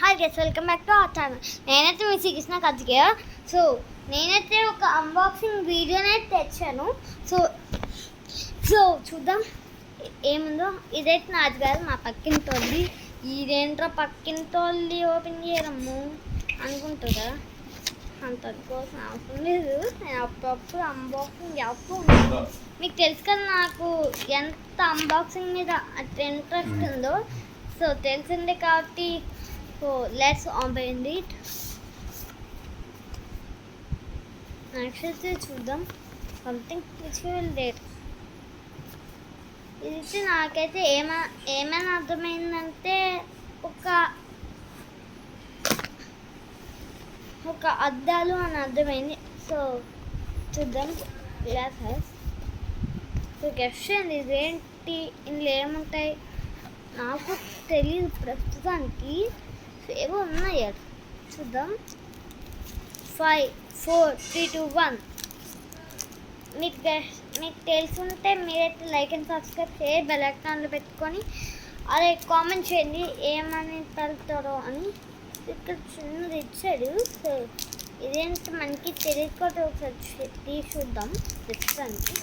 Hi guys, welcome back to our channel. నేనైతే మీ Srikrishna కజ్జిగా. So నేనైతే ఒక అన్బాక్సింగ్ వీడియోనే తెచ్చాను. సో సో చూద్దాం ఏముందో. ఇదైతే నాది కాదు, మా పక్కింటోళ్ళది. ఇదేంట్రా పక్కింటోళ్ళది ఓపెన్ చేయడము అనుకుంటుందా? అంత కోసం అవసరం లేదు. నేను అప్పుడప్పుడు అన్బాక్సింగ్ చేస్తూ ఉంటాను. మీకు తెలుసు కదా నాకు ఎంత అన్బాక్సింగ్ మీద అంత ఇంట్రెస్ట్ ఉందో. సో తెలిసిందే కాబట్టి so let's open it. Next అయితే చూద్దాం సంథింగ్ విచ్ విల్ డేట్. ఇది నాకైతే ఏమైనా అర్థమైందంటే ఒక అద్దాలు అని అర్థమైంది. సో చూద్దాం గ్లాసెస్. సో గెస్ట్ చేయండి ఇదేంటి, ఇందులో ఏముంటాయి నాకు తెలియదు ప్రస్తుతానికి. ఏవో ఉన్నాయి చూద్దాం. 5 4 3 2 1. మీకు తెలుసుంటే మీరైతే లైక్ అండ్ సబ్స్క్రైబ్ చేసి బెల్ ఐకాన్లో పెట్టుకొని అదే కామెంట్ చేయండి ఏమని పెడతారో అని. ఇక్కడ చిన్నది ఇచ్చాడు. సో ఇదేంటి మనకి తెలియకపోతే ఒకసారి తీసి చూద్దాం ప్రస్తుతానికి.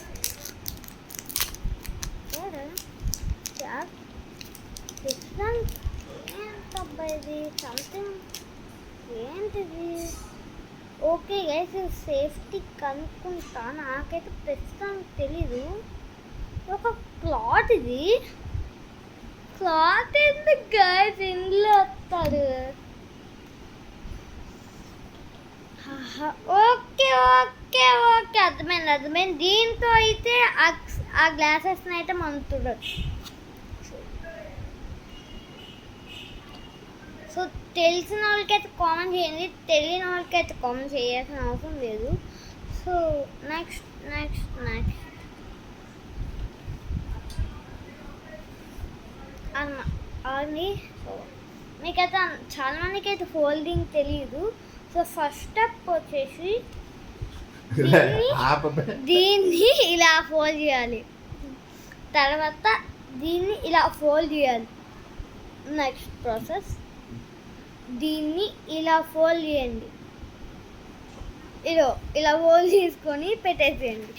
ఏంటబ్బాయి సంథింగ్ ఏంటిది? ఓకే గైస్, ఇది సేఫ్టీ కనుక్కుంటా. నాకైతే ప్రస్తుతానికి తెలీదు. ఒక క్లాత్, ఇది క్లాత్ ఎందుకు గైస్ ఇందులో వస్తారు? ఓకే ఓకే ఓకే అర్థమైంది. దీంతో అయితే ఆ గ్లాసెస్ని అయితే మనం చూడొచ్చు. సో తెలిసిన వాళ్ళకైతే కామెంట్ చేయండి, తెలియని వాళ్ళకైతే కామెంట్ చేయాల్సిన అవసరం లేదు. సో నెక్స్ట్ అది సో మీకైతే చాలా మందికి అయితే ఫోల్డింగ్ తెలియదు. సో ఫస్ట్ స్టెప్ వచ్చేసి దీన్ని ఇలా ఫోల్డ్ చేయాలి, తర్వాత దీన్ని ఇలా ఫోల్డ్ చేయాలి. నెక్స్ట్ ప్రాసెస్ దీన్ని ఇలా ఫోల్డ్ చేయండి, ఇలా ఫోల్డ్ చేసుకొని పెట్టేసేయండి.